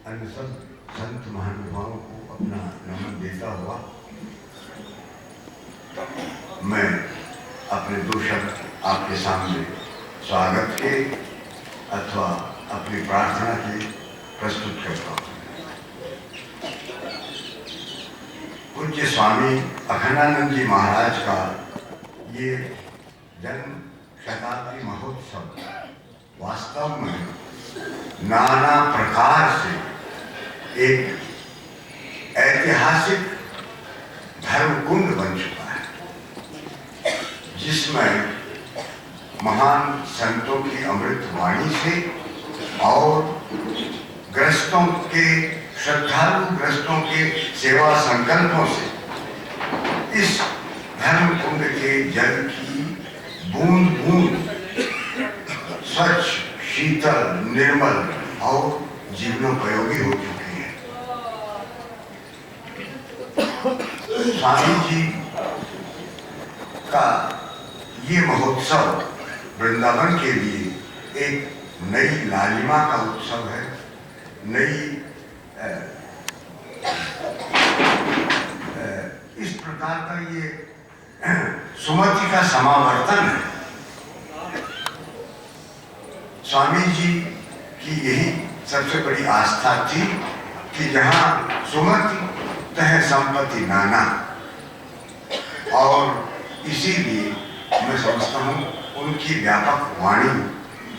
अन्य सब संत महानुभावों को अपना नमन देता हुआ मैं अपने दो शब्द आपके सामने स्वागत के अथवा अपनी प्रार्थना के प्रस्तुत करता हूँ। पूज्य स्वामी अखंडानंद जी महाराज का ये जन्म शताब्दी महोत्सव वास्तव में नाना प्रकार से एक ऐतिहासिक धर्मकुंड बन चुका है, जिसमें महान संतों की अमृत वाणी से और ग्रस्तों के श्रद्धालु ग्रस्तों के सेवा संकल्पों से इस धर्मकुंड के जल की बूंद बूंद स्वच्छ, शीतल, निर्मल और जीवनोपयोगी हो चुकी है। स्वामी जी का ये महोत्सव वृंदावन के लिए एक नई लालिमा का उत्सव है, नई इस प्रकार का ये सुमति का समावर्तन है। स्वामी जी की यही सबसे बड़ी आस्था थी कि जहाँ सुमति तह संपत्ति नाना, और इसीलिए मैं समझता हूँ उनकी व्यापक वाणी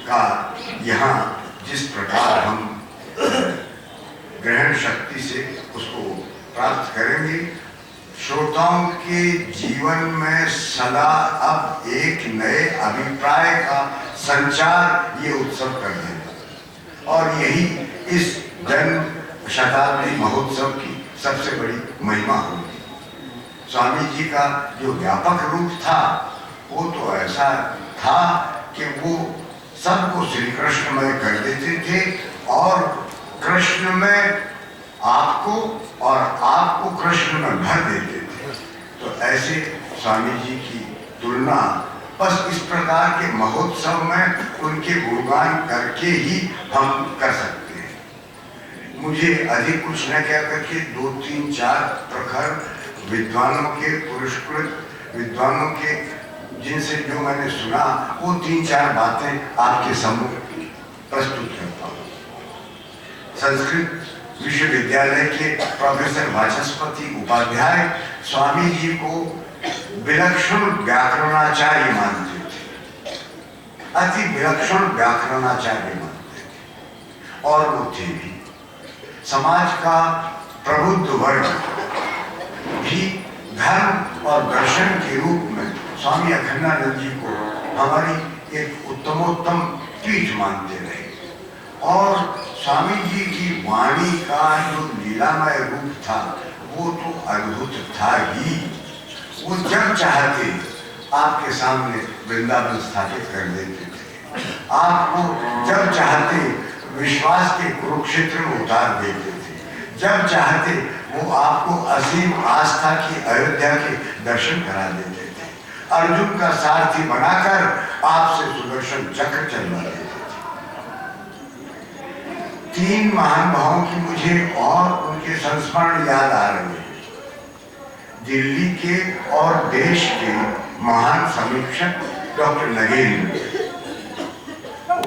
का यहाँ जिस प्रकार हम ग्रहण शक्ति से उसको प्राप्त करेंगे, श्रोताओं के जीवन में सदा अब एक नए अभिप्राय का संचार ये उत्सव कर देगा, और यही इस जन्म शताब्दी महोत्सव की सबसे बड़ी महिमा होगी। स्वामी जी का जो व्यापक रूप था वो तो ऐसा था कि वो सबको श्री कृष्णमय कर देते थे, और कृष्ण में आपको और आपको कृष्ण में भर देते थे। तो ऐसे स्वामी जी की तुलना बस इस प्रकार के महोत्सव में उनके गुणगान करके ही हम कर सकते हैं। मुझे अधिक कुछ न कह करके 2, 3, 4 प्रखर विद्वानों के, पुरस्कृत विद्वानों के जिनसे जो मैंने सुना वो 3-4 बातें आपके सम्मुख प्रस्तुत करता हूँ। संस्कृत विश्वविद्यालय के प्रोफेसर वाचस्पति उपाध्याय स्वामी जी को विलक्षण व्याकरणाचार्य मानते थे, अति विलक्षण व्याकरणाचार्य मानते थे, और वो थे भी। समाज का प्रबुद्ध वर्ग भी धर्म और दर्शन के रूप में स्वामी अखंडानंद जी को हमारी एक उत्तमोत्तम पीठ मानते रहे, और स्वामी जी की वाणी का जो लीलामय रूप था वो तो अद्भुत था ही। वो जब चाहते आपके सामने वृंदावन स्थापित कर देते थे, आपको जब चाहते विश्वास के कुरुक्षेत्र में उतार देते थे, जब चाहते वो आपको असीम आस्था की अयोध्या के दर्शन करा देते थे, अर्जुन का सारथी बनाकर आपसे सुदर्शन चक्र चलवा देते थे। 3 महानुभावों की मुझे और उनके संस्मरण याद आ रहे हैं। दिल्ली के और देश के महान समीक्षक डॉक्टर नगेंद्र,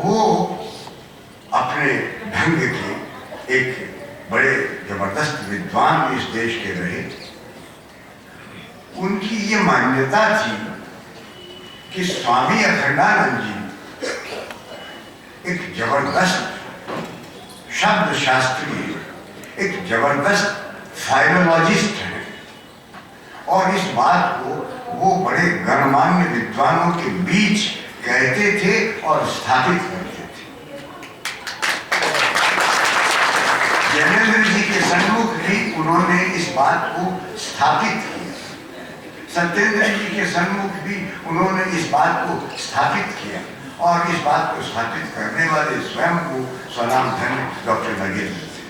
वो अपने ढंग के एक बड़े जबरदस्त विद्वान इस देश के रहे। उनकी ये मान्यता थी कि स्वामी अखंडानंद जी एक जबरदस्त शब्द शास्त्री, एक जबरदस्त फाइलोलॉजिस्ट हैं, और इस बात को वो बड़े गणमान्य विद्वानों के बीच कहते थे और स्थापित करते थे। ज्ञानेंद्र जी के सन्मुख भी उन्होंने इस बात को स्थापित किया, सत्येंद्र जी के सन्मुख भी उन्होंने इस बात को स्थापित किया, और इस बात को स्थापित करने वाले स्वयं को स्वनाम धन्य डॉक्टर नगेंद्र थे।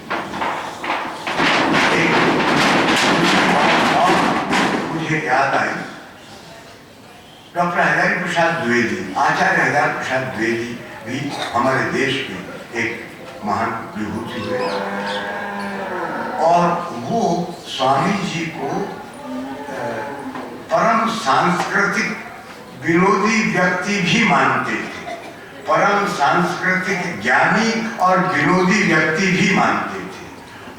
मुझे याद आई, डॉक्टर हजारी प्रसाद द्विवेदी, आचार्य हजारी प्रसाद द्विवेदी भी हमारे देश के एक महान विभूति हुए और वो स्वामी जी को परम सांस्कृतिक विनोदी व्यक्ति भी मानते थे, परम सांस्कृतिक ज्ञानी और विनोदी व्यक्ति भी मानते थे।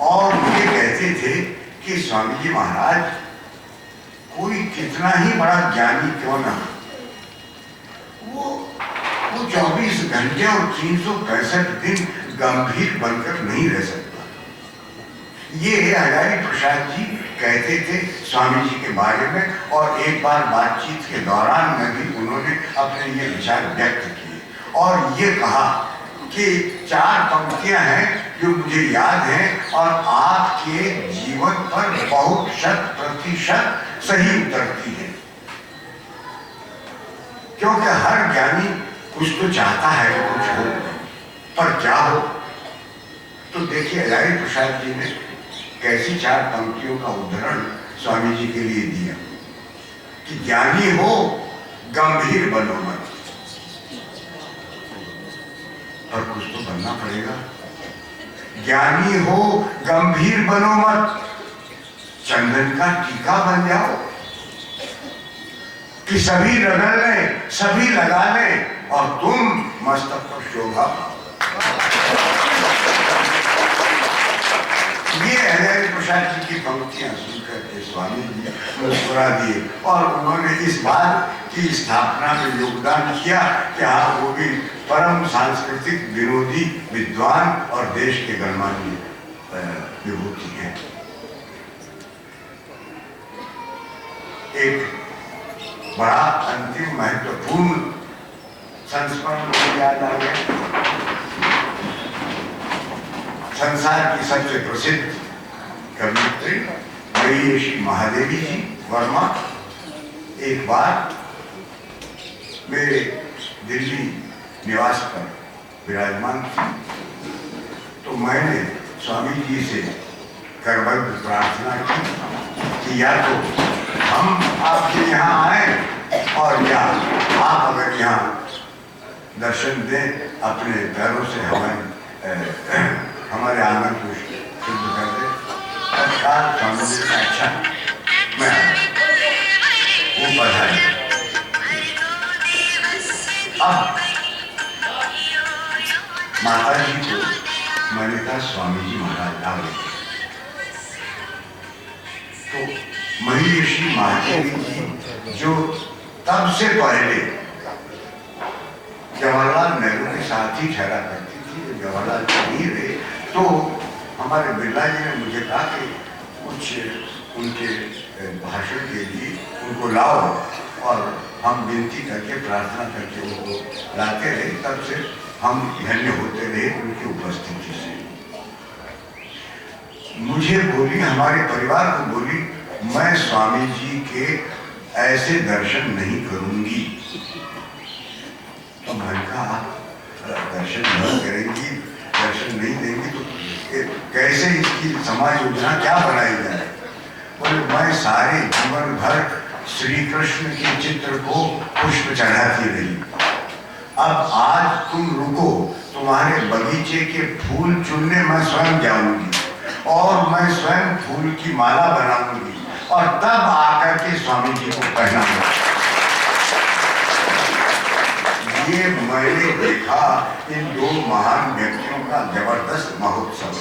और ये कहते थे कि स्वामी जी महाराज कोई कितना ही बड़ा ज्ञानी क्यों ना हो, वो 24 घंटे और 365 दिन गंभीर बनकर नहीं रह सकता। ये हजारी प्रसाद जी कहते थे स्वामी जी के बारे में, और एक बार बातचीत के दौरान में भी उन्होंने अपने ये विचार व्यक्त किए और ये कहा कि 4 पंक्तियां हैं जो मुझे याद हैं और आपके जीवन पर बहुत 100% सही उतरती है, क्योंकि हर ज्ञानी कुछ तो चाहता है कि कुछ हो, पर क्या हो। तो देखिए हजारी प्रसाद जी ने कैसी 4 पंक्तियों का उदाहरण स्वामी जी के लिए दिया कि ज्ञानी हो गंभीर बनो मत, पर कुछ तो बनना पड़ेगा। ज्ञानी हो गंभीर बनो मत, चंदन का टीका बन जाओ कि सभी रगड़ लें, सभी लगा लें और तुम मस्तक पर शोभा। ये हजारी प्रसाद जी की पंक्तियां सुनकर के स्वामी जी मुस्कुरा दिए और उन्होंने इस बात की स्थापना में योगदान किया कि हाँ वो भी परम सांस्कृतिक विनोदी विद्वान और देश के गणमान्य विभूति हैं। एक बड़ा अंतिम महत्वपूर्ण संस्मरण मुझे याद आ गया। संसार की सबसे प्रसिद्ध कवयित्री श्री महादेवी जी वर्मा एक बार मेरे दिल्ली निवास पर विराजमान थी, तो मैंने स्वामी जी से करबद्ध प्रार्थना की कि या तो हम आपके यहाँ आए और या आप अगर यहाँ दर्शन दें, अपने पैरों से हमारे आंगन को शुद्ध कर दे। तत्काल स्वामी जी का अच्छा मैं वो पढ़ाई। अब माता जी को मैंने कहा स्वामी जी महाराज आ गए, तो महर्षि महादेवी जी जो तब से पहले जवाहरलाल नेहरू के साथ ही ठहरा करती थी, जवाहरलाल नहीं रहे, तो हमारे बिरला जी ने मुझे कहा कि कुछ उनके भाषण के लिए उनको लाओ, और हम विनती करके प्रार्थना करके उनको लाते रहे। तब से हम धन्य होते रहे उनकी उपस्थिति से। मुझे बोली, हमारे परिवार को बोली, मैं स्वामी जी के ऐसे दर्शन नहीं करूंगी। तो मैंने कहा आप दर्शन नहीं करेंगी, दर्शन नहीं देंगी तो कैसे इसकी समाज योजना क्या बनाई जाए। बोले मैं सारे जीवन भर श्री कृष्ण के चित्र को पुष्प चढ़ाती रही, अब आज तुम रुको, तुम्हारे बगीचे के फूल चुनने मैं स्वयं जाऊंगी और मैं स्वयं फूल की माला बनाऊंगी और तब आकर के स्वामी जी को पहनाऊंगा। ये मैंने देखा इन 2 महान व्यक्तियों का जबरदस्त महोत्सव।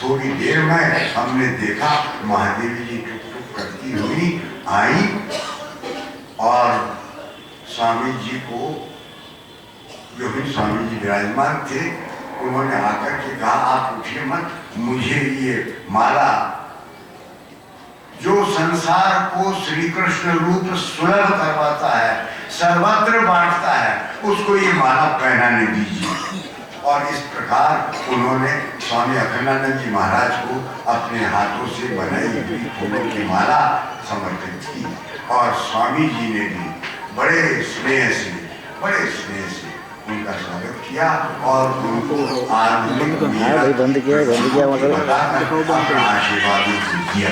थोड़ी देर में हमने देखा महादेवी जी टुक टुक करती हुई आई और स्वामी जी को, जो भी स्वामी जी विराजमान थे, उन्होंने आकर के कहा आप उठिए मत, मुझे ये माला जो संसार को श्री कृष्ण रूप सुलभ करवाता है, सर्वत्र बांटता है, उसको ये माला पहनाने दीजिए। और इस प्रकार उन्होंने स्वामी अखंडानंद जी महाराज को अपने हाथों से बनाई हुई फूलों की माला समर्पित की और स्वामी जी ने भी बड़े स्नेह से उनका स्वागत किया और उनको आशीर्वाद दिया।